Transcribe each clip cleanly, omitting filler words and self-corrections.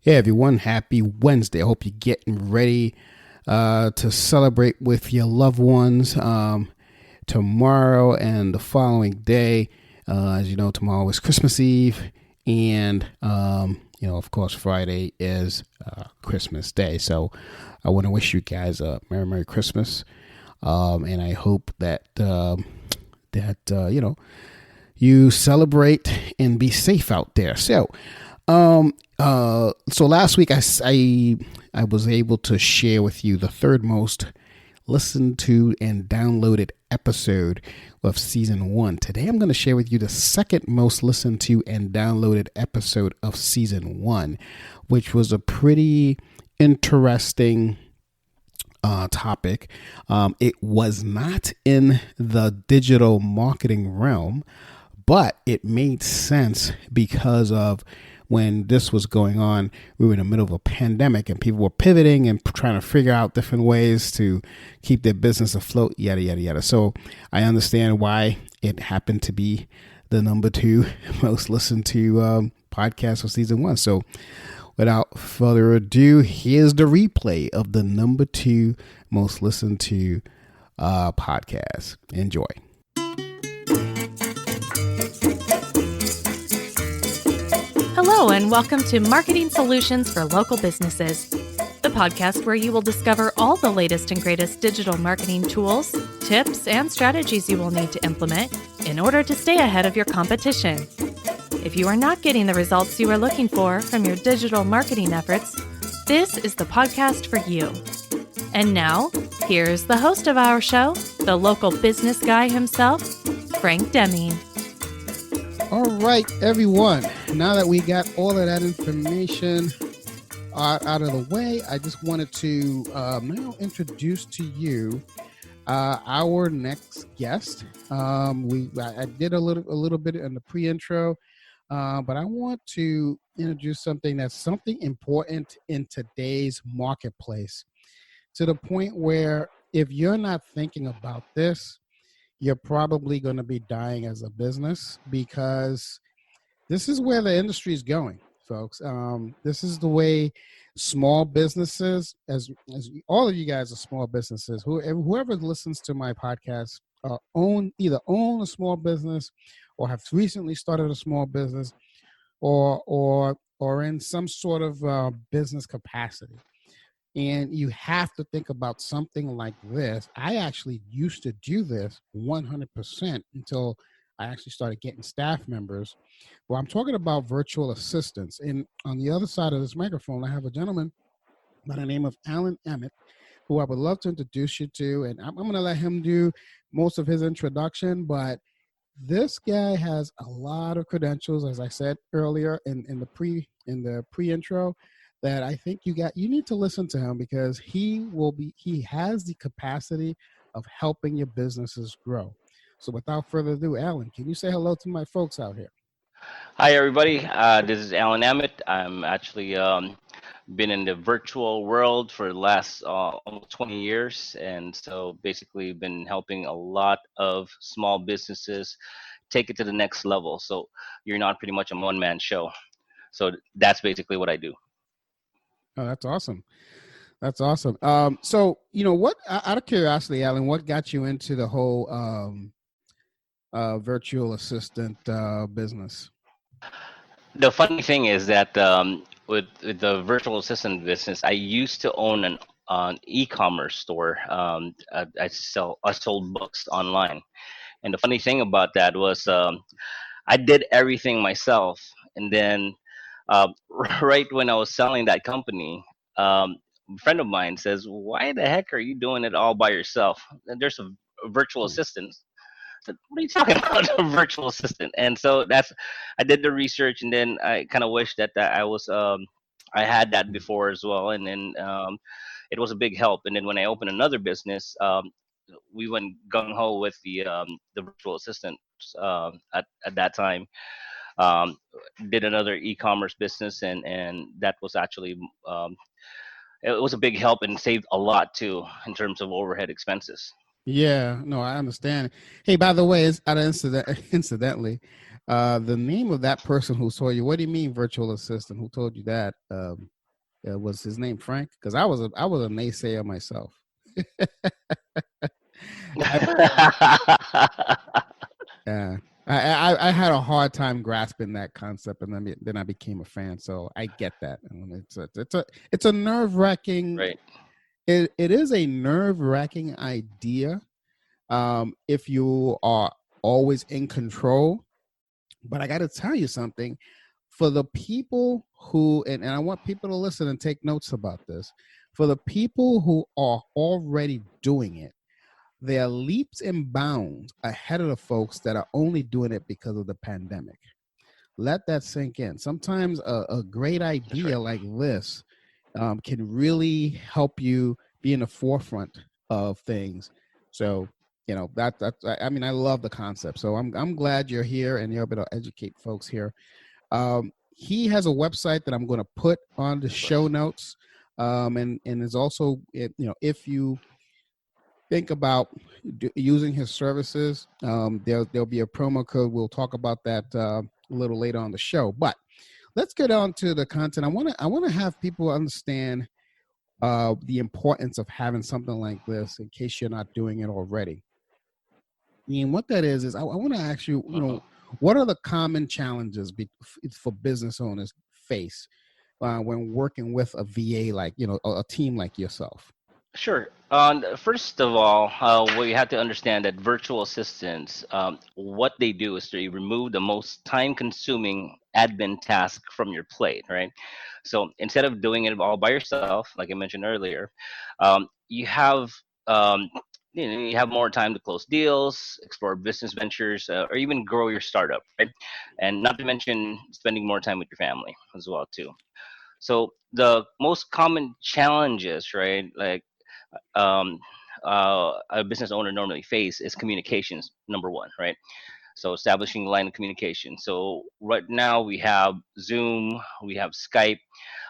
Hey everyone, happy Wednesday. I hope you're getting ready to celebrate with your loved ones tomorrow and the following day. As you know, tomorrow is Christmas Eve, and of course, Friday is Christmas Day. So I want to wish you guys a Merry Christmas, and I hope that you celebrate and be safe out there. So last week I was able to share with you the third most listened to and downloaded episode of season 1. Today I'm going to share with you the second most listened to and downloaded episode of season 1, which was a pretty interesting topic. It was not in the digital marketing realm, but it made sense because of when this was going on. We were in the middle of a pandemic and people were pivoting and trying to figure out different ways to keep their business afloat, yada, yada, yada. So I understand why it happened to be the number 2 most listened to podcast of season 1. So without further ado, here's the replay of the number 2 most listened to podcast. Enjoy. Hello, and welcome to Marketing Solutions for Local Businesses, the podcast where you will discover all the latest and greatest digital marketing tools, tips, and strategies you will need to implement in order to stay ahead of your competition. If you are not getting the results you are looking for from your digital marketing efforts, this is the podcast for you. And now, here's the host of our show, the local business guy himself, Frank Deming. All right, everyone. Now that we got all of that information out of the way, I just wanted to now introduce to you our next guest. I did a little bit in the pre-intro, but I want to introduce something important in today's marketplace, to the point where if you're not thinking about this, you're probably going to be dying as a business, because this is where the industry is going, folks. This is the way small businesses, as all of you guys are small businesses, whoever listens to my podcast, either own a small business or have recently started a small business or in some sort of business capacity. And you have to think about something like this. I actually used to do this 100% until I actually started getting staff members. Well, I'm talking about virtual assistants. And on the other side of this microphone, I have a gentleman by the name of Allan Q, who I would love to introduce you to. And I'm going to let him do most of his introduction. But this guy has a lot of credentials, as I said earlier in the pre-intro, that I think you need to listen to him, because he has the capacity of helping your businesses grow. So without further ado, Allan, can you say hello to my folks out here? Hi, everybody. This is Allan Amit. I'm actually been in the virtual world for the last almost 20 years. And so basically been helping a lot of small businesses take it to the next level. So you're not pretty much a one-man show. So that's basically what I do. Oh, that's awesome. That's awesome. So, what, out of curiosity, Allan, what got you into the whole virtual assistant business? The funny thing is that with the virtual assistant business, I used to own an e-commerce store. I sold books online. And the funny thing about that was I did everything myself. And then right when I was selling that company, a friend of mine says, "Why the heck are you doing it all by yourself? And there's a virtual assistant." I said, "What are you talking about, a virtual assistant?" And so I did the research, and then I kind of wish that I had that before as well. And then it was a big help. And then when I opened another business, we went gung ho with the virtual assistant at that time. Did another e-commerce business, and that was actually it was a big help and saved a lot too in terms of overhead expenses. Yeah, no, I understand. Hey, by the way, it's incidentally, the name of that person who told you, what do you mean virtual assistant? Who told you that? Was his name Frank? Because I was a naysayer myself. I, yeah, I had a hard time grasping that concept, and then I became a fan. So I get that. And it's a nerve wracking. Right. It is a nerve wracking idea. If you are always in control, but I got to tell you something. For the people who, and I want people to listen and take notes about this. For the people who are already doing it, they are leaps and bounds ahead of the folks that are only doing it because of the pandemic. Let that sink in. Sometimes a great That's right. idea like this can really help you be in the forefront of things. So, I mean, I love the concept. So I'm glad you're here and you're able to educate folks here. He has a website that I'm going to put on the Of show course. notes. And is also, if you think about using his services, there'll be a promo code. We'll talk about that a little later on the show. But let's get on to the content. I want to have people understand the importance of having something like this in case you're not doing it already. And what that is I want to ask you, Hmm. what are the common challenges for business owners face when working with a VA, like, a team like yourself? Sure. First of all, what you have to understand that virtual assistants, what they do is they remove the most time-consuming admin task from your plate, right? So instead of doing it all by yourself, like I mentioned earlier, you have um, you have more time to close deals, explore business ventures, or even grow your startup, right? And not to mention spending more time with your family as well too. So the most common challenges, right? Like um, a business owner normally face is communications, number one, right? So establishing line of communication. So right now we have Zoom, we have Skype,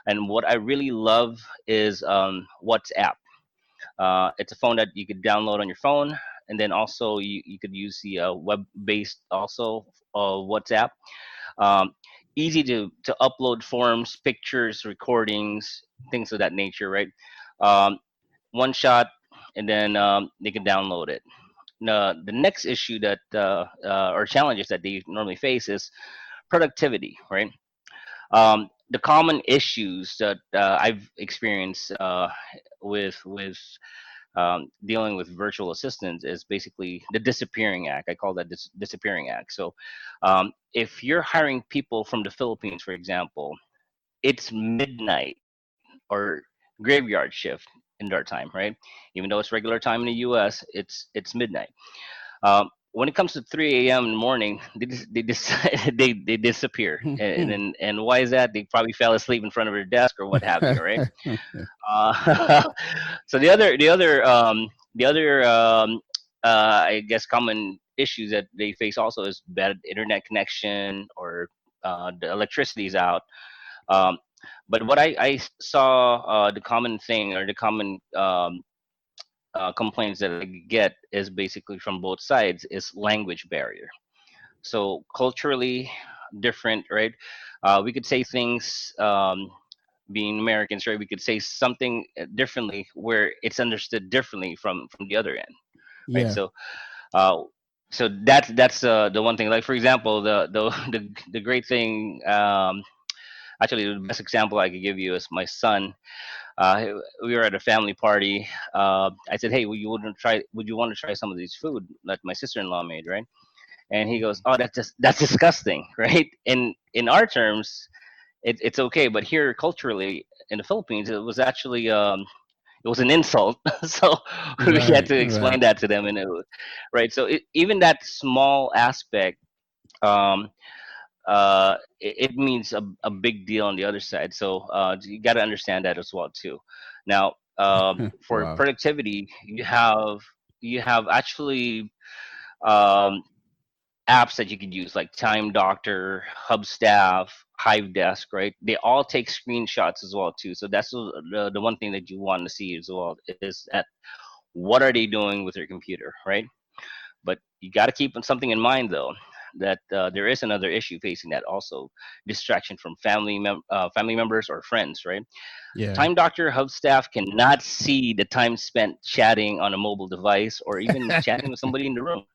and what I really love is WhatsApp. It's a phone that you could download on your phone, and then also you could use the web-based also WhatsApp. um, Easy to upload forms, pictures, recordings, things of that nature, right? um, One shot, and then they can download it. The next issue that or challenges that they normally face is productivity, right? The common issues that I've experienced with dealing with virtual assistants is basically the disappearing act. I call that disappearing act. So if you're hiring people from the Philippines, for example, it's midnight or graveyard shift in their time, right? Even though it's regular time in the U.S., it's midnight. When it comes to 3 a.m. in the morning, they disappear, and why is that? They probably fell asleep in front of their desk or what have you, right? So the other I guess common issues that they face also is bad internet connection or the electricity's out. Um, but what I saw, the common thing or the common complaints that I get is basically from both sides is language barrier. So culturally different, right? We could say things, being Americans, right? We could say something differently where it's understood differently from the other end, right? Yeah. Uh, so that's the one thing. Like for example, the great thing. Actually, the best example I could give you is my son. We were at a family party. I said, "Hey, would you want to try some of these food that my sister-in-law made?" Right? And he goes, "Oh, that's disgusting," right? In our terms, it's okay, but here culturally in the Philippines, it was an insult. So we had Right. to Right. explain that to them, and right. So even that small aspect, um, it means a big deal on the other side. So you got to understand that as well too. Now, for Wow. productivity, you have actually um, apps that you could use like Time Doctor, Hubstaff, Hive Desk, right? They all take screenshots as well too. So that's the one thing that you want to see as well is that what are they doing with their computer, right? But you got to keep something in mind though. that there is another issue facing that also, distraction from family members or friends, right? Yeah. Time Doctor Hub staff cannot see the time spent chatting on a mobile device or even chatting with somebody in the room.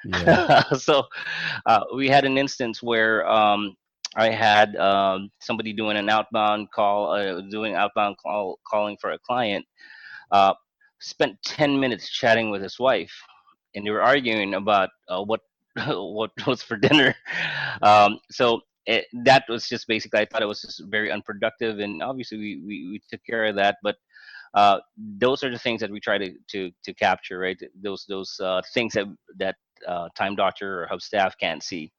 Yeah. So we had an instance where I had somebody doing an outbound call, calling for a client. Uh, Spent 10 minutes chatting with his wife, and they were arguing about what what was for dinner. That was just basically, I thought it was just very unproductive, and obviously we took care of that. But those are the things that we try to capture, right? Those things that Time Doctor or Hub staff can't see.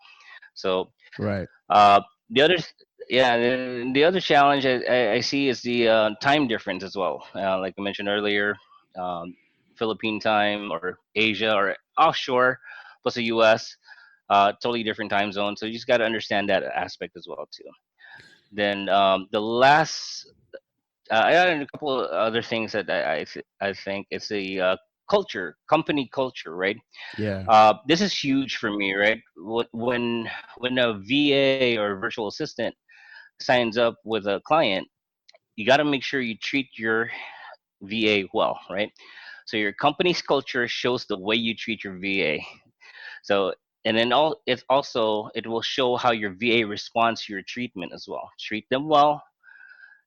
So Right. uh, the other, yeah, the other challenge I see is the time difference as well. Like I mentioned earlier, um, Philippine time or Asia or offshore plus the U.S. Totally different time zone. So you just got to understand that aspect as well too. Then the last, I had a couple of other things that I think it's the culture, company culture, right? Yeah. This is huge for me, right? When a VA or virtual assistant signs up with a client, you got to make sure you treat your VA well, right? So your company's culture shows the way you treat your VA. So and then it will show how your VA responds to your treatment as well. Treat them well,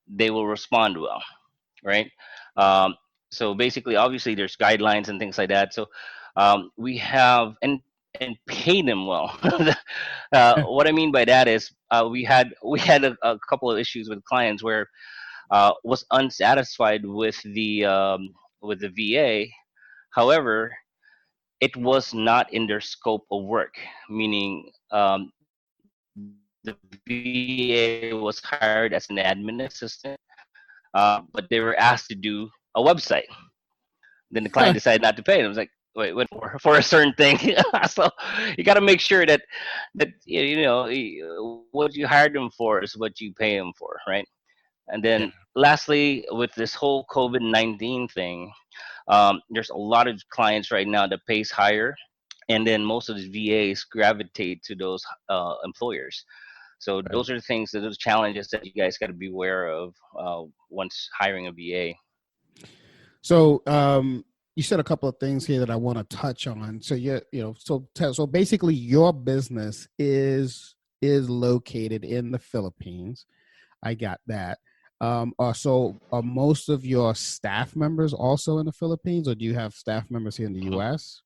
they will respond well, right? Um, so basically, obviously, there's guidelines and things like that. So we have and pay them well. What I mean by that is we had a couple of issues with clients where was unsatisfied with the VA. However, it was not in their scope of work, meaning the VA was hired as an admin assistant, but they were asked to do a website. Then the client decided not to pay. And I was like, wait, for a certain thing. So you got to make sure that what you hired them for is what you pay them for, right? And Yeah. then lastly, with this whole COVID-19 thing, there's a lot of clients right now that pays higher, and then most of the VAs gravitate to those employers. So Right. those are the things, those challenges that you guys got to be aware of once hiring a VA. So, you said a couple of things here that I want to touch on. So so basically your business is located in the Philippines. I got that. Are most of your staff members also in the Philippines, or do you have staff members here in the Mhm. U.S.?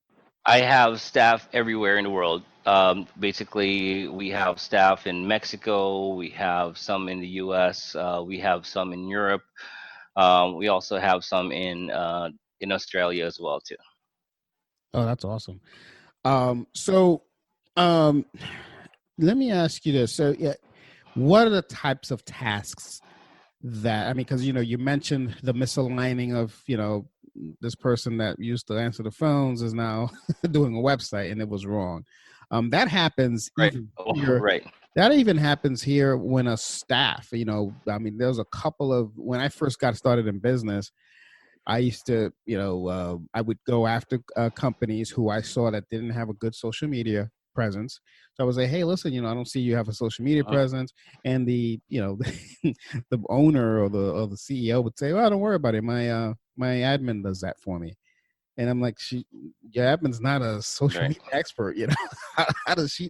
I have staff everywhere in the world. Basically, we have staff in Mexico, we have some in the US, we have some in Europe. We also have some in Australia as well too. Oh, that's awesome. So, um, let me ask you this. So, yeah, what are the types of tasks that, I mean, because you mentioned the misaligning of this person that used to answer the phones is now doing a website and it was wrong. That happens Right. even Oh, here. right. That even happens here when a staff, I mean, there's a couple of, when I first got started in business, I used to, I would go after companies who I saw that didn't have a good social media presence. So I was like, hey, listen, I don't see you have a social media Uh-huh. presence. And the owner or the CEO would say, well, don't worry about it. My admin does that for me. And I'm like, your admin's not a social Right. media expert,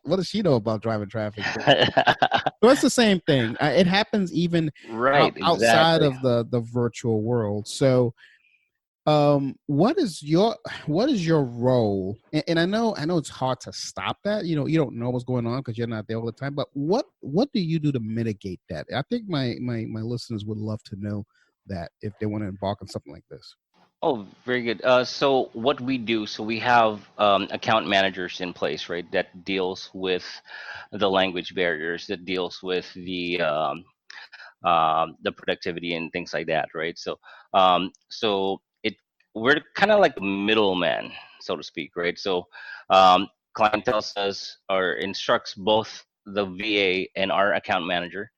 what does she know about driving traffic? So it's the same thing. It happens even Right. outside Exactly. of the virtual world. So what is your role, and I know it's hard to stop that, you don't know what's going on because you're not there all the time, but what do you do to mitigate that? I think my listeners would love to know that if they want to embark on something like this. Oh, very good. So what we do, so we have account managers in place, right? That deals with the language barriers, that deals with the productivity and things like that, right? So we're kind of like the middleman, so to speak, right? So client tells us or instructs both the VA and our account manager,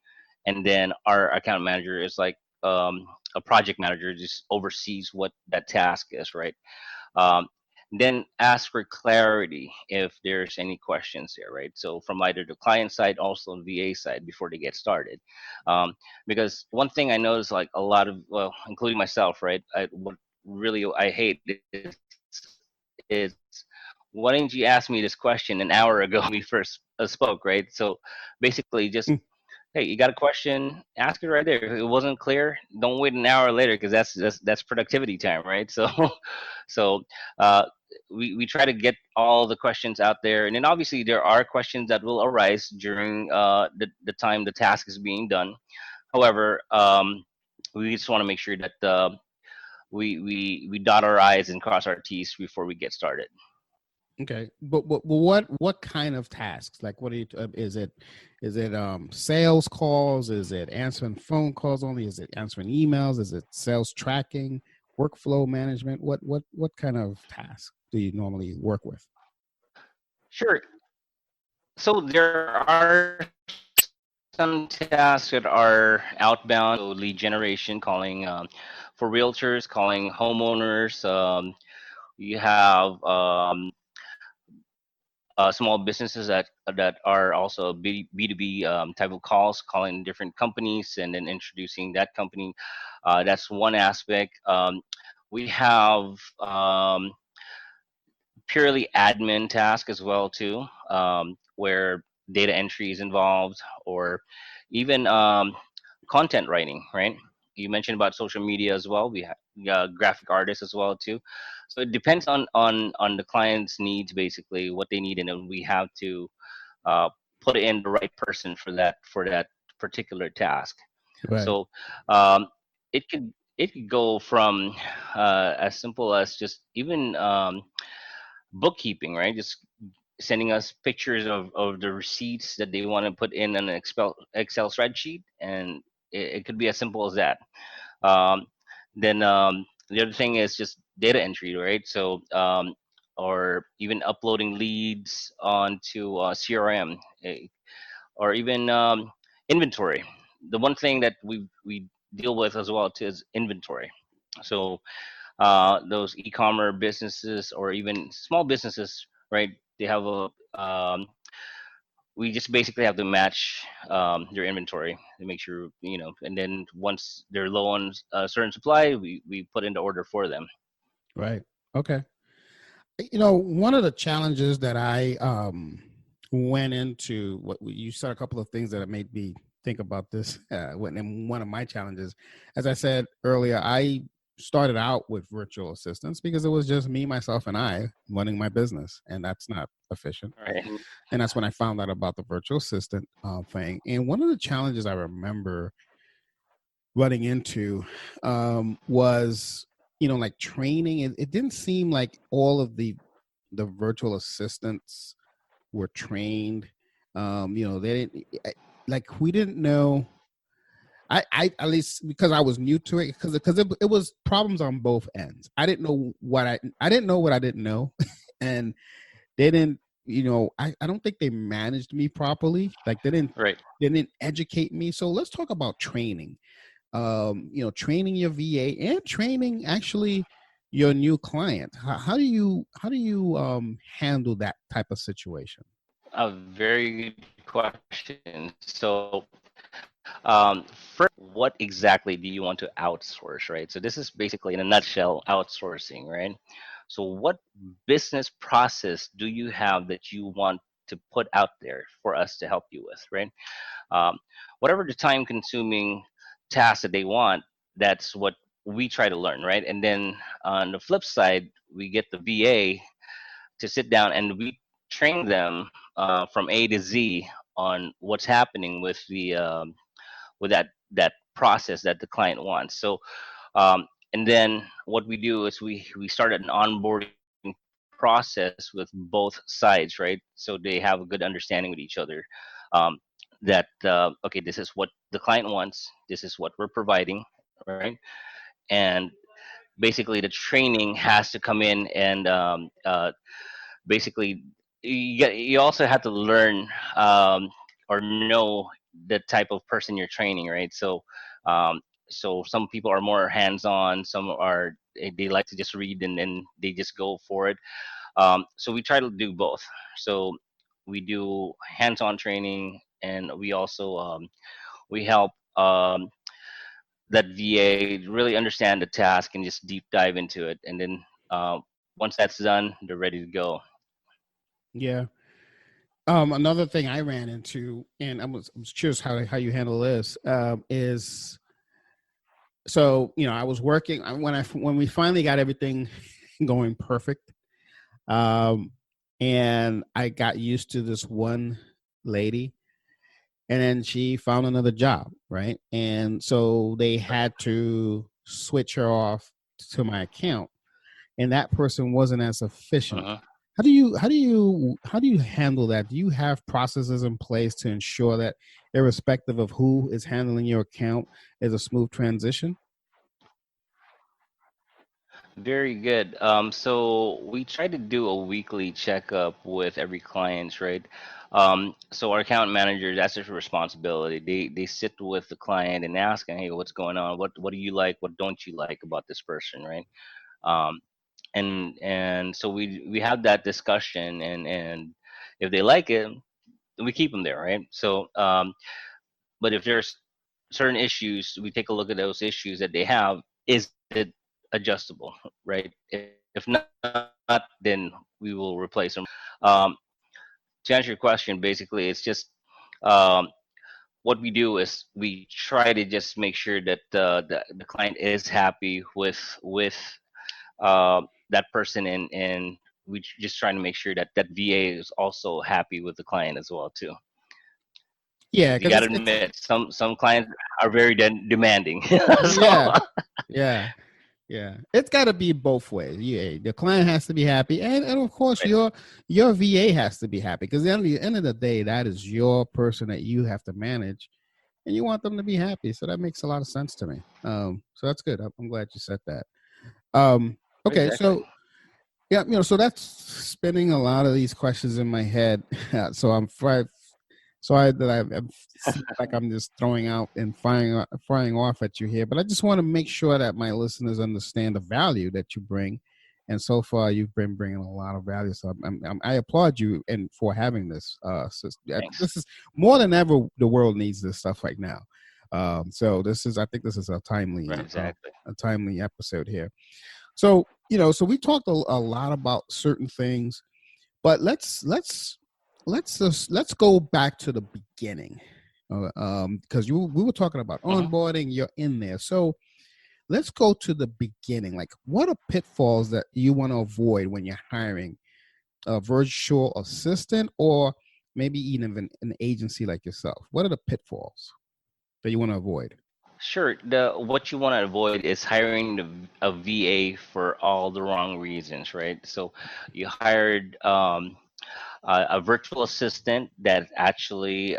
and then our account manager is like a project manager, just oversees what that task is, right? Um, then ask for clarity if there's any questions there, right? So from either the client side, also the VA side, before they get started. um, because one thing I noticed, like a lot of, well, including myself, right, what really I hate is, why didn't you ask me this question an hour ago when we first spoke, right? So basically just, hey, you got a question, ask it right there. If it wasn't clear, don't wait an hour later, because that's productivity time, right? So so uh, we try to get all the questions out there, and then obviously there are questions that will arise during the time the task is being done. However, we just want to make sure that we dot our i's and cross our t's before we get started. Okay, but what kind of tasks? Like, what are you? Is it sales calls? Is it answering phone calls only? Is it answering emails? Is it sales tracking, workflow management? What kind of tasks do you normally work with? Sure. So there are some tasks that are outbound, so lead generation, calling for realtors, calling homeowners. You have small businesses that are also B2B type of calls, calling different companies and then introducing that company. That's one aspect. We have purely admin task as well too, where data entry is involved, or even content writing, right? You mentioned about social media as well. We have graphic artists as well too. So it depends on the client's needs, basically what they need, and then we have to uh, put in the right person for that particular task. Right. So um, it could go from as simple as just even bookkeeping, right? Just sending us pictures of the receipts that they want to put in an Excel spreadsheet, and it could be as simple as that. Um, then the other thing is just data entry, right? So or even uploading leads onto CRM, or even inventory. The one thing that we deal with as well too is inventory. So those e-commerce businesses or even small businesses, right? They have a we just basically have to match their inventory to make sure, and then once they're low on a certain supply, we put in the order for them. Right. Okay. One of the challenges that I went into, what you said a couple of things that made me think about this. And one of my challenges, as I said earlier, I started out with virtual assistants because it was just me, myself, and I running my business, and that's not efficient. Right. And that's when I found out about the virtual assistant thing. And one of the challenges I remember running into was, like training. It didn't seem like all of the virtual assistants were trained. They didn't like we didn't know. I at least because I was new to it, because it was problems on both ends. I didn't know what I didn't know what I didn't know, and they didn't. I don't think they managed me properly. Like Right. they didn't educate me. So let's talk about training. Training your VA and training actually your new client. How do you handle that type of situation? A very good question. So first, what exactly do you want to outsource, right? So this is basically in a nutshell outsourcing, right? So what business process do you have that you want to put out there for us to help you with, right? um, Whatever the time consuming task that they want, that's what we try to learn, right? And then on the flip side, we get the VA to sit down and we train them from A to Z on what's happening with the with that process that the client wants. So and then what we do is we start an onboarding process with both sides, right? So they have a good understanding with each other. um, that okay, this is what the client wants, this is what we're providing, right? And basically the training has to come in, and basically you also have to learn or know the type of person you're training, right? So um, so some people are more hands-on, some are they like to just read and then they just go for it. So we try to do both. So we do hands-on training, and we also we help that VA really understand the task and just deep dive into it. And then once that's done, they're ready to go. Yeah. Another thing I ran into, and I was curious how you handle this, is so I was working when we finally got everything going perfect, um, and I got used to this one lady, and then she found another job, right? And so they had to switch her off to my account, and that person wasn't as efficient. Uh-huh. How do you handle that? Do you have processes in place to ensure that, irrespective of who is handling your account, is a smooth transition? Very good. So we try to do a weekly checkup with every client, right? So our account manager, that's their responsibility. They sit with the client and ask them, hey, what's going on? What do you like? What don't you like about this person, right? Um, and so we have that discussion, and if they like it, then we keep them there, right? So but if there's certain issues, we take a look at those issues that they have. Is it adjustable, right? If not, then we will replace them. Um, to answer your question, basically, it's just um, what we do is we try to just make sure that the client is happy with that person, and we just trying to make sure that that VA is also happy with the client as well too. Yeah, You because got to it's admit, some clients are very demanding. So yeah, yeah, yeah. It's got to be both ways. Yeah, the client has to be happy, and of course right, your VA has to be happy, because at the end of the day, that is your person that you have to manage, and you want them to be happy. So that makes a lot of sense to me. So that's good. I'm glad you said that. Okay, exactly. so yeah, so that's spinning a lot of these questions in my head. So I'm sorry that I seem like I'm just throwing out and firing off at you here, but I just want to make sure that my listeners understand the value that you bring. And so far, you've been bringing a lot of value. So I applaud you and for having this. Thanks. This is more than ever. The world needs this stuff right now. So I think this is Right, exactly. a timely episode here. So so we talked a lot about certain things, but let's go back to the beginning, because we were talking about Hmm. onboarding. You're in there, so let's go to the beginning. Like, what are pitfalls that you want to avoid when you're hiring a virtual assistant, or maybe even an agency like yourself? What are the pitfalls that you want to avoid? Sure. The what you want to avoid is hiring a VA for all the wrong reasons, right? So you hired a virtual assistant that actually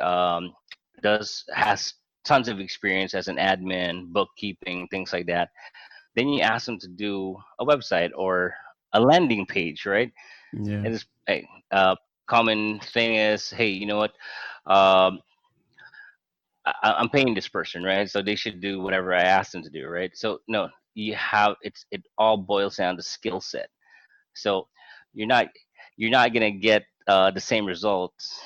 has tons of experience as an admin, bookkeeping, things like that. Then you ask them to do a website or a landing page, right? Yeah, And this common thing is, hey, you know what? Um, I'm paying this person, right? So they should do whatever I ask them to do, right? So no, it all boils down to skill set. So you're not you're not gonna get the same results,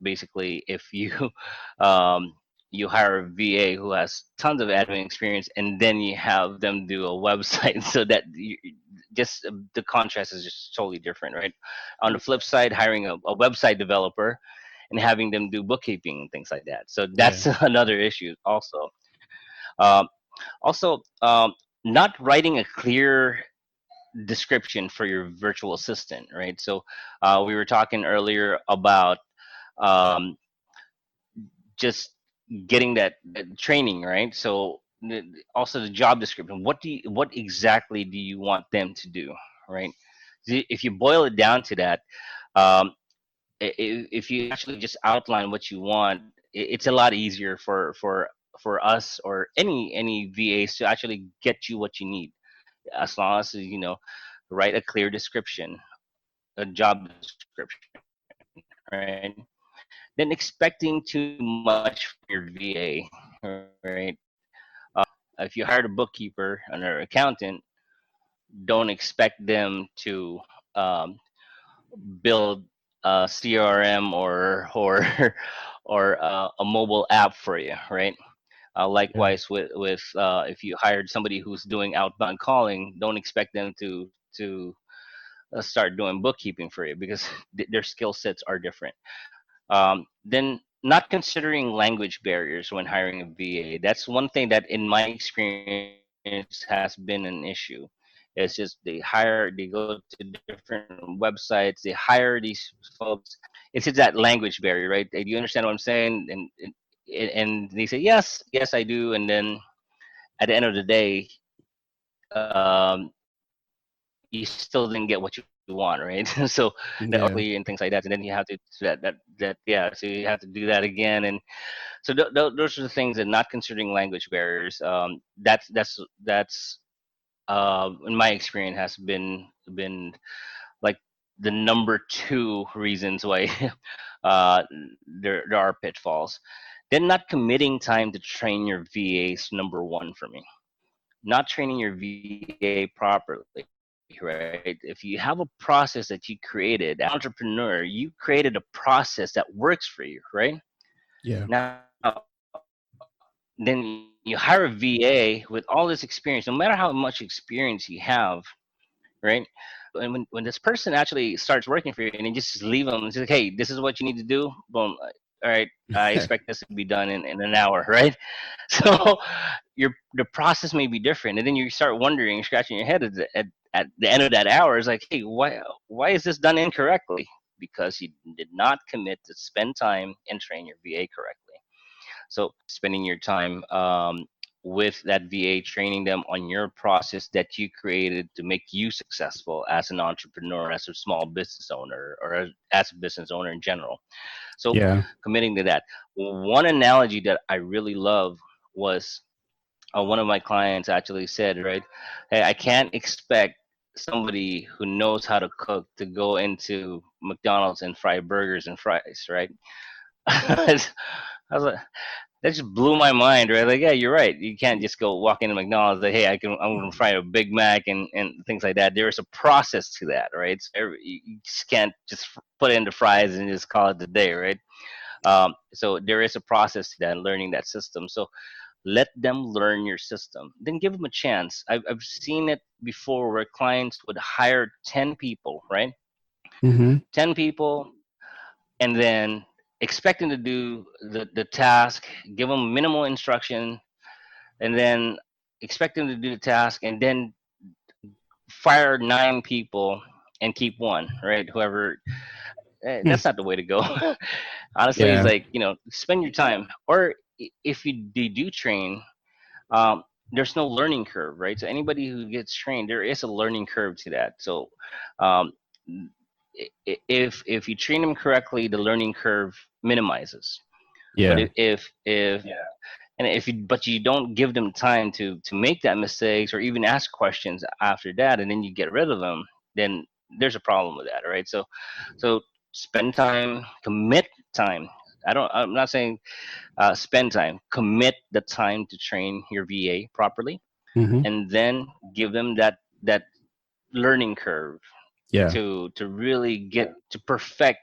basically, if you um, you hire a VA who has tons of admin experience and then you have them do a website. So that just the contrast is just totally different, right? On the flip side, hiring a website developer and having them do bookkeeping and things like that. So yeah, that's another issue also. Um, also, not writing a clear description for your virtual assistant, right? So we were talking earlier about um, just getting that training, right? So also the job description. What exactly do you want them to do, right? If you boil it down to that, um, if you actually just outline what you want, it's a lot easier for us or any VAs to actually get you what you need, as long as write a clear description, a job description, right? Then expecting too much from your VA, right? If you hired a bookkeeper and an accountant, don't expect them to um, build a CRM or or a mobile app for you, right? Yeah. Likewise, with if you hired somebody who's doing outbound calling, don't expect them to start doing bookkeeping for you, because their skill sets are different. Then not considering language barriers when hiring a VA. That's one thing that, in my experience, has been an issue. It's just they go to different websites, they hire these folks. It's just that language barrier, right? Do you understand what I'm saying? And they say yes, yes, I do, and then at the end of the day, you still didn't get what you want, right? So and things like that, and then you Yeah. have to yeah, so you have to do that again. And so those are the things. And not considering language barriers, that's in my experience has been like the number two reasons why uh, there are pitfalls. Then not committing time to train your VAs, number one for me. Not training your VA properly, right? If you have a process that you created as an entrepreneur, you created a process that works for you, right? Yeah. Now, then you hire a VA with all this experience. No matter how much experience you have, right? And when this person actually starts working for you, and you just leave them and say, hey, this is what you need to do, boom, all right, I expect this to be done in an hour, right? So the process may be different, and then you start wondering, scratching your head at the end of that hour, is like, hey, why is this done incorrectly? Because you did not commit to spend time and train your VA correctly. So spending your time with that VA, training them on your process that you created to make you successful as an entrepreneur, as a small business owner, or as a business owner in general. So Yeah. committing to that. One analogy that I really love was one of my clients actually said, right, hey, I can't expect somebody who knows how to cook to go into McDonald's and fry burgers and fries, right? I was like, that just blew my mind, right? Like, yeah, you're right. You can't just go walk into McDonald's like, hey, I'm gonna fry a Big Mac and things like that. There is a process to that, right? So you just can't just put in the fries and just call it the day, right? So there is a process to that, and learning that system. So let them learn your system. Then give them a chance. I've seen it before where clients would hire 10 people, right? Mm-hmm. 10 people, and then expecting to do the task, give them minimal instruction, and then expect them to do the task, and then fire 9 people and keep one, right? Whoever, that's not the way to go. Honestly, it's Yeah. like, spend your time. Or if they do train, um, there's no learning curve, right? So anybody who gets trained, there is a learning curve to that. So um, if you train them correctly, the learning curve minimizes. But Yeah. if and if you but you don't give them time to make that mistakes or even ask questions after that, and then you get rid of them, then there's a problem with that, right? So spend time, commit time. I'm not saying spend time, commit the time to train your VA properly, Mm-hmm. and then give them that learning curve Yeah. to really get to perfect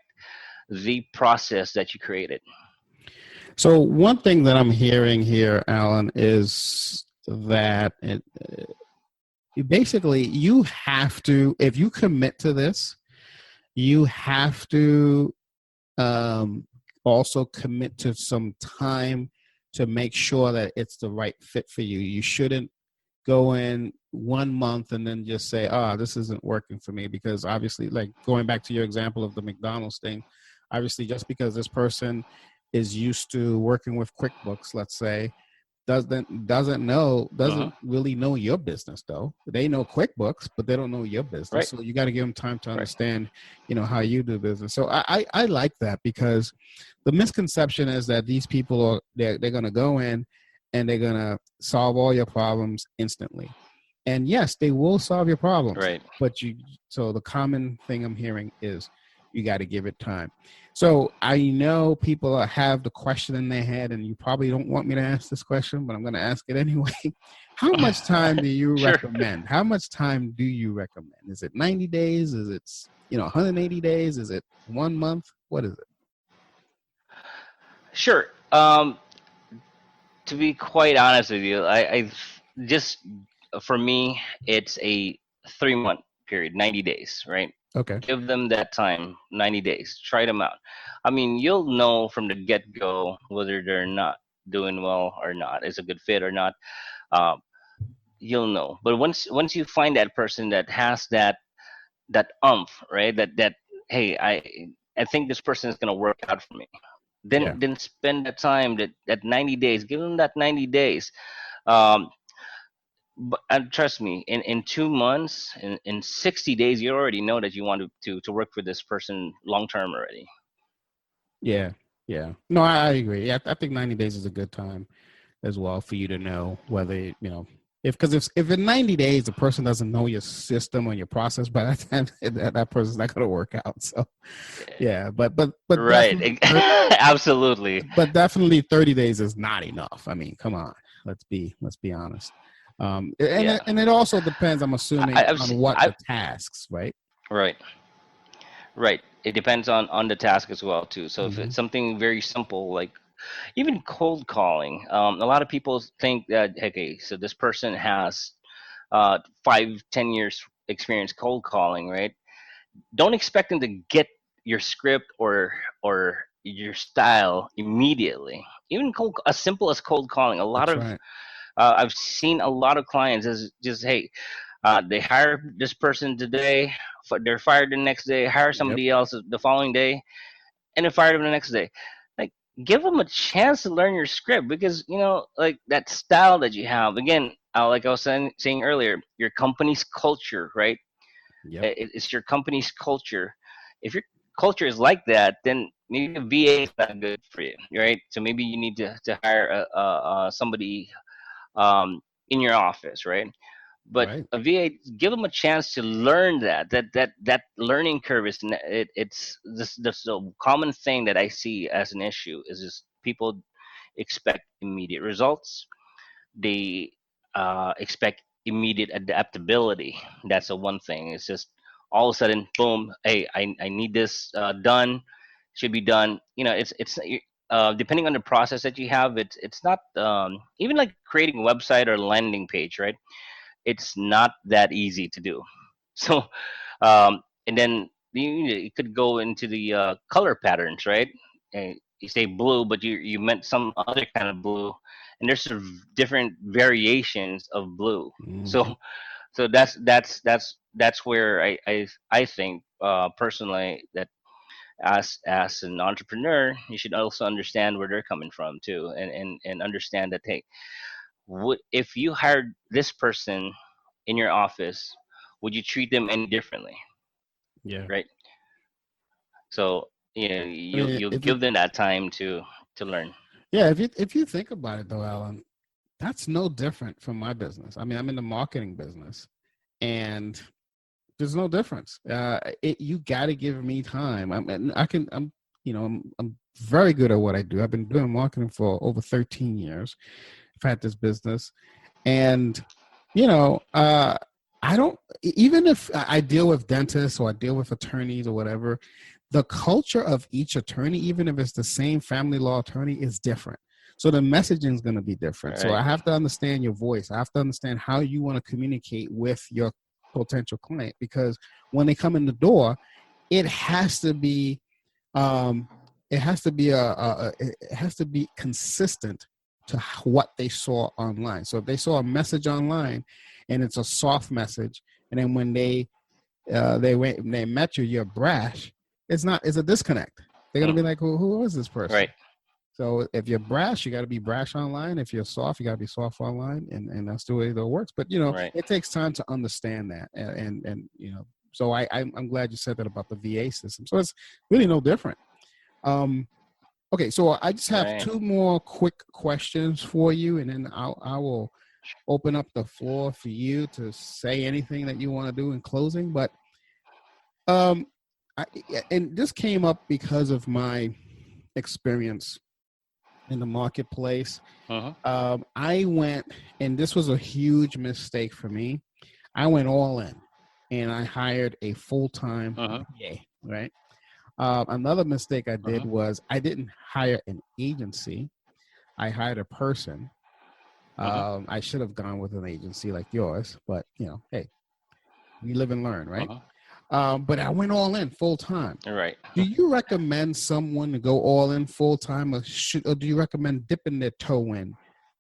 the process that you created. So one thing that I'm hearing here, Alan, is that basically you have to, if you commit to this, you have to um, also commit to some time to make sure that it's the right fit for you. You shouldn't go in 1 month and then just say, oh, this isn't working for me. Because obviously, like going back to your example of the McDonald's thing, obviously just because this person is used to working with QuickBooks, let's say, Hmm. doesn't really know your business. Though they know QuickBooks, but they don't know your business. Right, So you got to give them time to right, understand, how you do business. So I like that, because the misconception is that these people they're going to go in and they're going to solve all your problems instantly. And yes, they will solve your problems, right. but so the common thing I'm hearing is you got to give it time. So I know people have the question in their head, and you probably don't want me to ask this question, but I'm going to ask it anyway. How much time do you Sure. recommend? How much time do you recommend? Is it 90 days? Is it 180 days? Is it 1 month? What is it? Sure. To be quite honest with you, I just for me, it's a 3 month period, 90 days, right? Okay. Give them that time, 90 days. Try them out. I mean, you'll know from the get go whether they're not doing well or not, is a good fit or not. Um, you'll know. But once you find that person that has that right? That hey, I think this person is gonna work out for me. Yeah. Then spend that time, that 90 days. Give them that 90 days. Um, but and trust me, in 2 months, in 60 days, you already know that you want to work with this person long term already. Yeah. Yeah. No, I agree. Yeah, I think 90 days is a good time as well for you to know whether, if in 90 days the person doesn't know your system or your process, by that time that person's not going to work out. So yeah, but Right. definitely, Absolutely. but definitely 30 days is not enough. I mean, come on, let's be honest. Yeah. And it also depends, I'm assuming, I've on seen, what I've the tasks, right? right. Right. It depends on the task as well too. So if Hmm. it's something very simple like even cold calling, a lot of people think that okay, so this person has 5-10 years experience cold calling, right? Don't expect them to get your script or your style immediately. Even as simple as cold calling. That's right. I've seen a lot of clients as just hey, they hire this person today, they're fired the next day, hire Yep. somebody else the following day, and then fire them the next day. Like, give them a chance to learn your script because like that style that you have. Again, like I was saying earlier, your company's culture, right? Yep. It's your company's culture. If your culture is like that, then maybe a VA is not good for you, right? So maybe you need to hire somebody in your office, right? But Right. a VA, give them a chance to learn that learning curve is it's this the common thing that I see as an issue is just people expect immediate results. They expect immediate adaptability. That's the one thing. It's just all of a sudden, boom! Hey, I need this done. Should be done. It's depending on the process that you have. It's not even like creating a website or landing page, right? It's not that easy to do. So, and then you could go into the color patterns, right? You say blue, but you meant some other kind of blue, and there's sort of different variations of blue. Hmm. So, that's where I think personally that as an entrepreneur, you should also understand where they're coming from too, and understand that hey, would if you hired this person in your office, would you treat them any differently, Yeah. right? So I you mean, you'll if you, give them that time to learn. yeah, if you think about it though, Alan, that's no different from my business. I mean, I'm in the marketing business, and there's no difference. You got to give me time. I'm very good at what I do. I've been doing marketing for over 13 years. I've had this business, and I don't. Even if I deal with dentists or I deal with attorneys or whatever, the culture of each attorney, even if it's the same family law attorney, is different. So the messaging is going to be different. So Right. I have to understand your voice. I have to understand how you want to communicate with your potential client, because when they come in the door, it has to be it has to be it has to be consistent to what they saw online. So if they saw a message online and it's a soft message, and then when they met you, you're brash, it's a disconnect. They're gonna Mm, be like, who is this person? right. So if you're brash, you got to be brash online. If you're soft, you got to be soft online, and that's the way that works. But Right. it takes time to understand that, and so I'm glad you said that about the VA system. So it's really no different. Um, okay, so I just have Right. two more quick questions for you, and then I will open up the floor for you to say anything that you want to do in closing. But um, and this came up because of my experience in the marketplace. Mm-hmm. I went, and this was a huge mistake for me. I went all in, and I hired a full-time Mm-hmm. VA, right? Another mistake I did Mm-hmm. was I didn't hire an agency. I hired a person. Mm-hmm. I should have gone with an agency like yours, but hey, we live and learn, right? Mm-hmm. But I went all in full time. Right. Do you recommend someone to go all in full time, or do you recommend dipping their toe in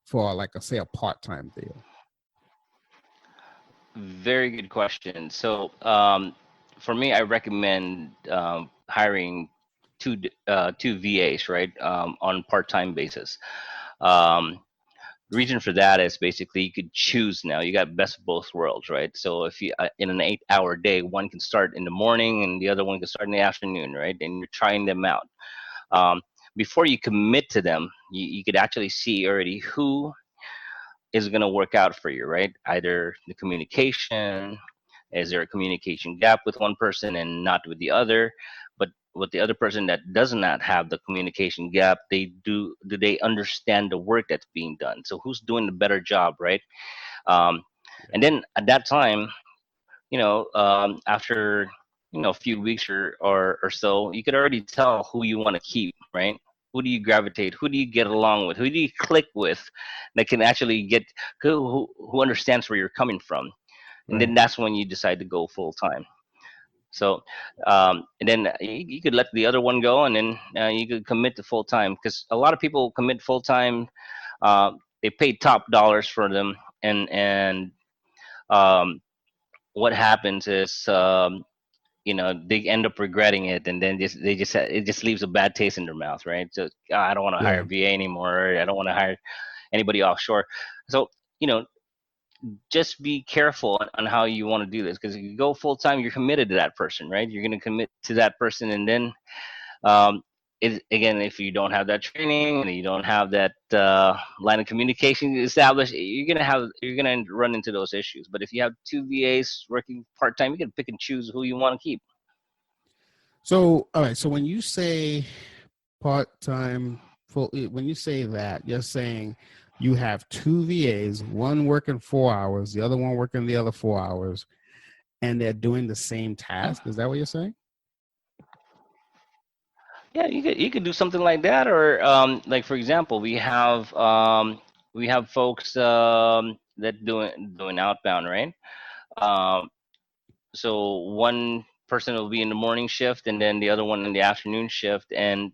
for, like, say, a part time deal? Very good question. So, for me, I recommend hiring two VAs, right, on part-time basis. Um, reason for that is basically you could choose now. You got best of both worlds, right? So if you in an 8-hour day, one can start in the morning and the other one can start in the afternoon, right? And you're trying them out. Um, before you commit to them, you could actually see already who is going to work out for you, right? Either the communication, is there a communication gap with one person and not with the other? But with the other person that does not have the communication gap, do they understand the work that's being done? So who's doing the better job, right? Um, and then at that time, after a few weeks or so, you could already tell who you want to keep, right? Who do you gravitate? Who do you get along with? Who do you click with that can actually get who understands where you're coming from? And Right. then that's when you decide to go full time. So, and then you could let the other one go, and then you could commit to full time because a lot of people commit full time. They pay top dollars for them, and um, what happens is they end up regretting it, and then it just leaves a bad taste in their mouth, right? So I don't want to hire Yeah. a VA anymore. I don't want to hire anybody offshore. So you know just be careful on how you want to do this because if you go full time, you're committed to that person, right? You're going to commit to that person, and then um, again, if you don't have that training and you don't have that line of communication established, you're gonna run into those issues. But if you have two VAs working part time, you can pick and choose who you want to keep. So, all right. So when you say part time, full, when you say that, you're saying you have two VAs, one working 4 hours, the other one working the other 4 hours, and they're doing the same task. Is that what you're saying? Yeah, you could do something like that, or like for example, we have folks that doing outbound, right? Um, so one person will be in the morning shift, and then the other one in the afternoon shift, and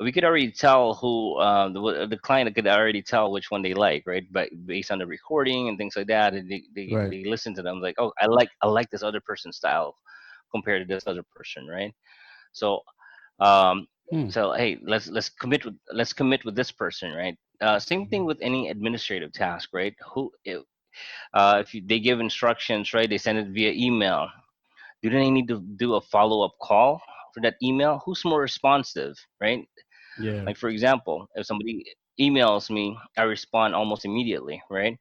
we could already tell who the client could already tell which one they like, right? But based on the recording and things like that, and Right. they listen to them like, oh, I like this other person's style compared to this other person, right? So um, Hmm. so hey, let's commit with this person, right? Same thing with any administrative task, right? If they give instructions, right? They send it via email. Do they need to do a follow up call for that email? Who's more responsive, right? Yeah. Like for example, if somebody emails me, I respond almost immediately, right?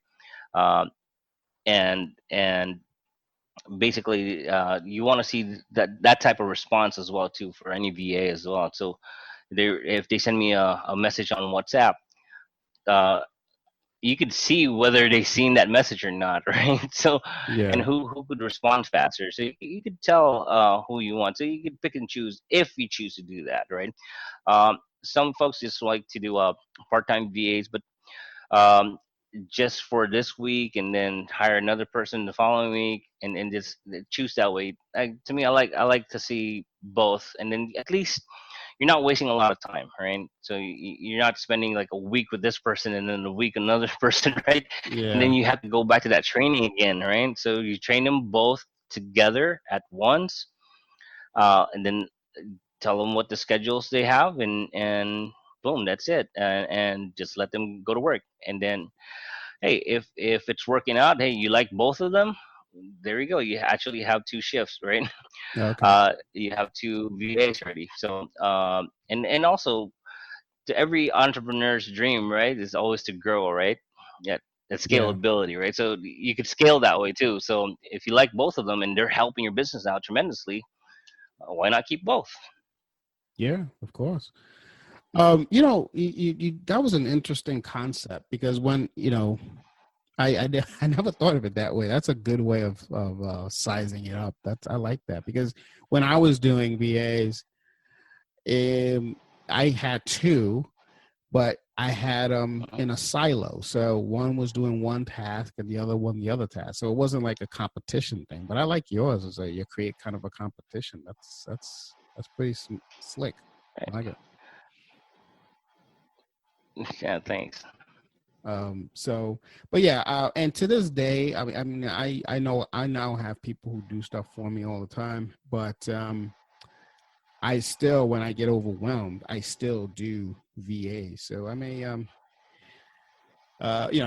Um, and basically, you want to see that type of response as well too for any VA as well. So if they send me a message on WhatsApp, uh, you could see whether they seen that message or not, right? So, and Yeah. who could respond faster. So you could tell who you want. So you could pick and choose if you choose to do that, right? Some folks just like to do part-time VAs, but um, just for this week, and then hire another person the following week, and just choose that way. To me, I like to see both, and then at least you're not wasting a lot of time, right? So you're not spending like a week with this person and then a week another person, right? And then Yeah. you have to go back to that training again, right? So you train them both together at once, and then tell them what the schedules they have, and boom, that's it, and just let them go to work. And then, hey, if it's working out, hey, you like both of them, there you go. You actually have two shifts, right? Okay. You have two VAs already. So and also to every entrepreneur's dream, right, is always to grow, right? Yeah, that Yeah. scalability, right? So you could scale that way too. So if you like both of them and they're helping your business out tremendously, why not keep both? Yeah. Of course. That was an interesting concept because when, I never thought of it that way. That's a good way of sizing it up. I like that because when I was doing VAs, I had two, but I had them Mhm. in a silo. So one was doing one task and the other one the other task. So it wasn't like a competition thing. But I like yours as you create kind of a competition. That's pretty slick. I like it. Yeah, thanks. So, but yeah, and to this day, I know I now have people who do stuff for me all the time, but I still, when I get overwhelmed, I still do VAs. So I may, I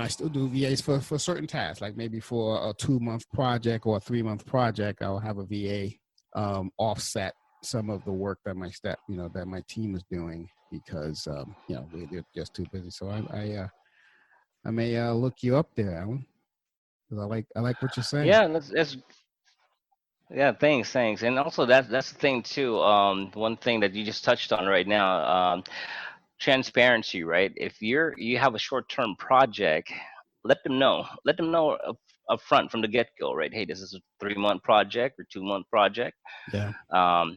still do VAs for certain tasks, like maybe for a 2-month project or a 3-month project, I'll have a VA offset some of the work that that my team is doing because they're just too busy. So I may look you up there, Alan, because I like what you're saying. Yeah, that's yeah, thanks. And also that's the thing too. One thing that you just touched on right now, transparency, right? If you have a short-term project, let them know up front from the get-go, right? Hey, this is a 3-month project or 2-month project. Yeah, um,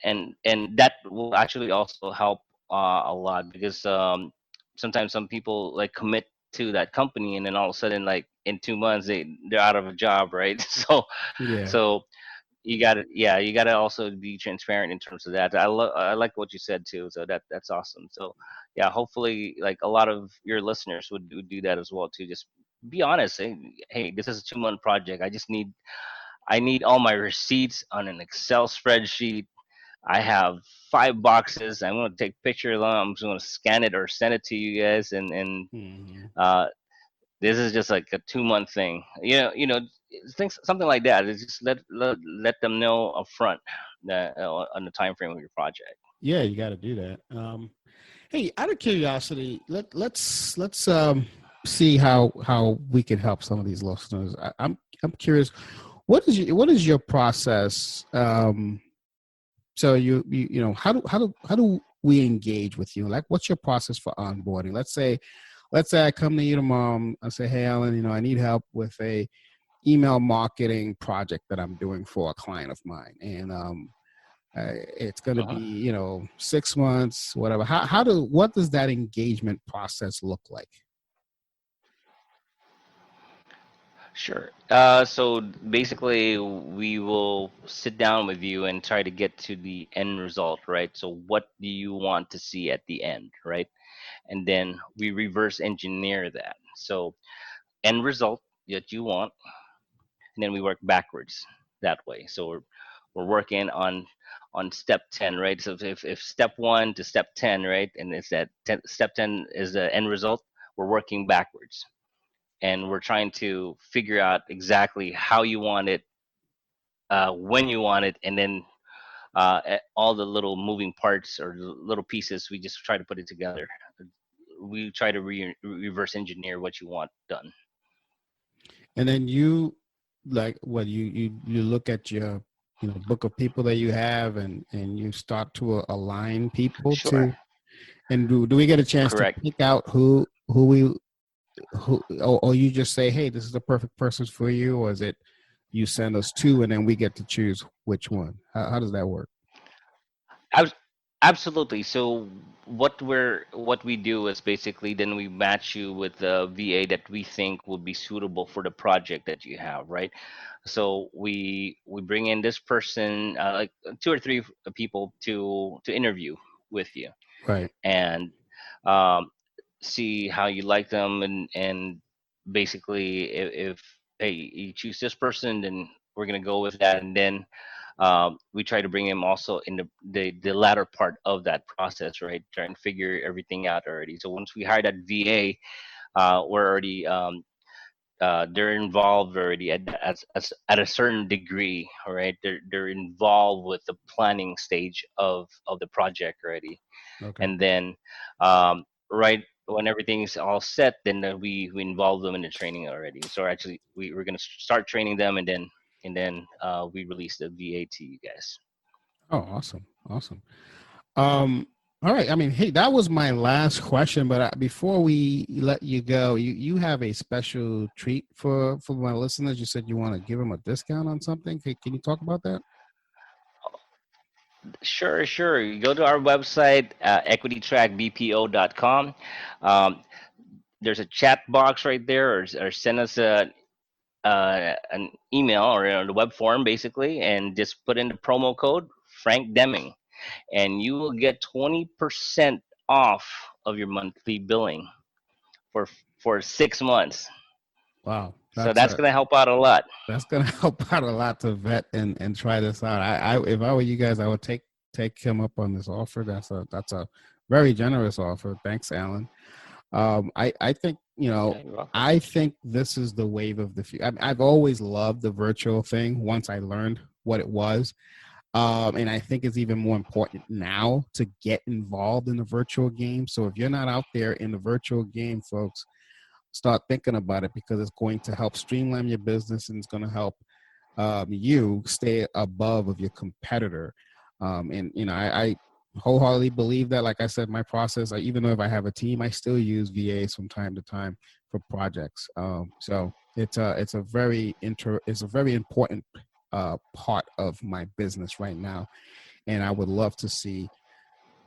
and that will actually also help a lot because sometimes some people like commit to that company and then all of a sudden like in 2 months they're out of a job, right? yeah, So you gotta also be transparent in terms of that. I like what you said too, so that's awesome. So yeah, hopefully like a lot of your listeners would do that as well too. Just be honest. Hey, this is a 2-month project. I need all my receipts on an Excel spreadsheet. I have 5 boxes. I'm gonna take pictures of them. I'm just gonna scan it or send it to you guys, and hmm uh, this is just like a 2-month thing. Things something like that. It's just let them know upfront that on the time frame of your project. yeah. You got to do that. Hey, out of curiosity, let's see how we can help some of these listeners. I'm curious. What is your process? So how do we engage with you? Like, what's your process for onboarding? Let's say I come to you tomorrow. I say, hey, Alan, I need help with a email marketing project that I'm doing for a client of mine, and it's going to be Mhm. 6 months, whatever. What does that engagement process look like? Sure. So basically, we will sit down with you and try to get to the end result, right? So what do you want to see at the end, right? And then we reverse engineer that. So end result that you want, and then we work backwards that way. So we're working on step 10, right? So if step 1 to step 10, right, and it's that step 10 is the end result, we're working backwards, and we're trying to figure out exactly how you want it, when you want it, and then all the little moving parts or little pieces, we just try to put it together. We try to reverse engineer what you want done. And then you, like, what you look at your book of people that you have, and you start to align people Sure. to. And do we get a chance to Correct. pick out who, or you just say, hey, this is the perfect person for you, or is it you send us two and then we get to choose which one? How does that work? Abs- Absolutely. So what we do is basically then we match you with the VA that we think would be suitable for the project that you have, right? So we bring in this person, like 2 or 3 people to interview with you, Right. and um, see how you like them, and basically if hey, you choose this person, then we're gonna go with that, and then we try to bring him also in the latter part of that process, right? Try and figure everything out already. So once we hire that VA, we're already they're involved already at a certain degree, all right? They're involved with the planning stage of the project already, Okay. and then right when everything's all set, then we involve them in the training already. So actually, we're gonna start training them, and then we release the VA to you guys. Oh, awesome. Awesome. Um, All right. I mean, hey, that was my last question, but before we let you go, you have a special treat for my listeners. You said you want to give them a discount on something. Can you talk about that? Sure, sure. You go to our website, equitytrackbpo.com. Um, there's a chat box right there, or send us an email or the web form basically, and just put in the promo code Frank Deming, and you will get 20% off of your monthly billing for 6 months. Wow, So that's gonna help out a lot. that's gonna help out a lot to vet and try this out. I if I were you guys, I would take him up on this offer. That's a very generous offer. Thanks, Alan. I think Yeah, you're welcome. I think this is the wave of the future. I've always loved the virtual thing. Once I learned what it was, and I think it's even more important now to get involved in the virtual game. So if you're not out there in the virtual game, folks, start thinking about it, because it's going to help streamline your business, and it's going to help you stay above of your competitor. And I wholeheartedly believe that. Like I said, my process, even though if I have a team, I still use VAs from time to time for projects. So it's a very important part of my business right now, and I would love to see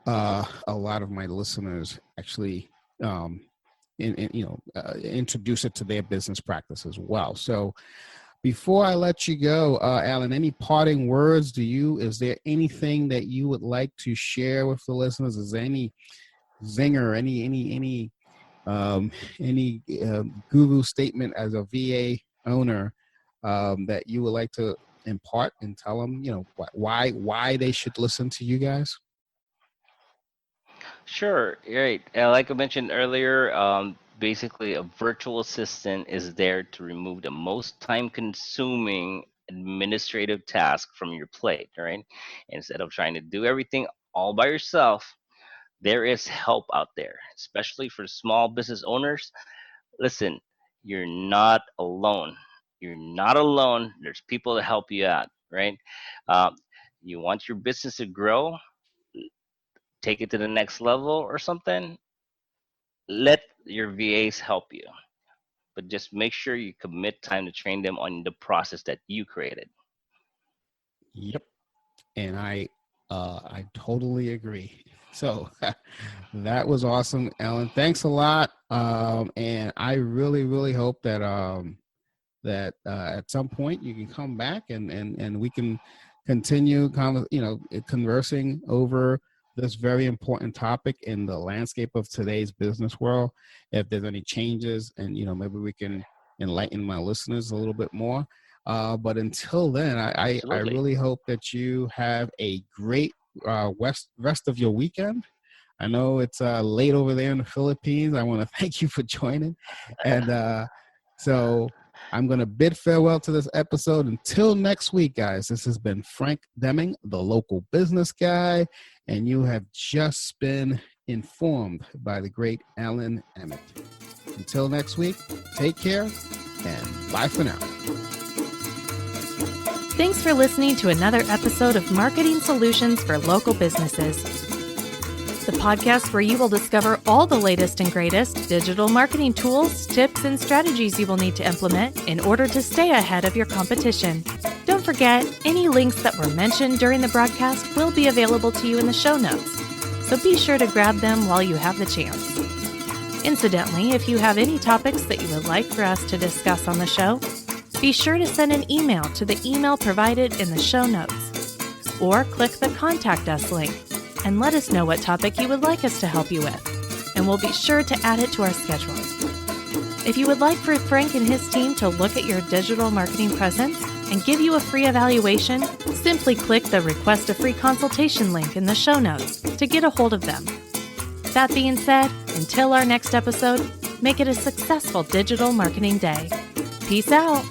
a lot of my listeners actually introduce it to their business practice as well. So before I let you go, Alan, any parting words? Is there anything that you would like to share with the listeners? Is there any zinger, any guru statement as a VA owner that you would like to impart and tell them, why they should listen to you guys? Sure, right. Like I mentioned earlier, basically a virtual assistant is there to remove the most time-consuming administrative task from your plate, right? Instead of trying to do everything all by yourself, there is help out there, especially for small business owners. Listen, you're not alone. You're not alone. There's people to help you out, right? Um, you want your business to grow, take it to the next level or something, let your VAs help you. But just make sure you commit time to train them on the process that you created. Yep. And I totally agree. So that was awesome, Ellen. Thanks a lot. And I really, really hope that at some point you can come back and we can continue conversing over this very important topic in the landscape of today's business world. If there's any changes, and maybe we can enlighten my listeners a little bit more. But until then, I Absolutely. really hope that you have a great rest of your weekend. I know it's late over there in the Philippines. I want to thank you for joining. And so I'm going to bid farewell to this episode. Until next week, guys, this has been Frank Deming, the local business guy, and you have just been informed by the great Allan Emmett. Until next week, take care and bye for now. Thanks for listening to another episode of Marketing Solutions for Local Businesses, the podcast where you will discover all the latest and greatest digital marketing tools, tips, and strategies you will need to implement in order to stay ahead of your competition. Don't forget, any links that were mentioned during the broadcast will be available to you in the show notes, so be sure to grab them while you have the chance. Incidentally, if you have any topics that you would like for us to discuss on the show, be sure to send an email to the email provided in the show notes, or click the Contact Us link and let us know what topic you would like us to help you with, and we'll be sure to add it to our schedule. If you would like for Frank and his team to look at your digital marketing presence and give you a free evaluation, simply click the Request a Free Consultation link in the show notes to get a hold of them. That being said, until our next episode, make it a successful digital marketing day. Peace out.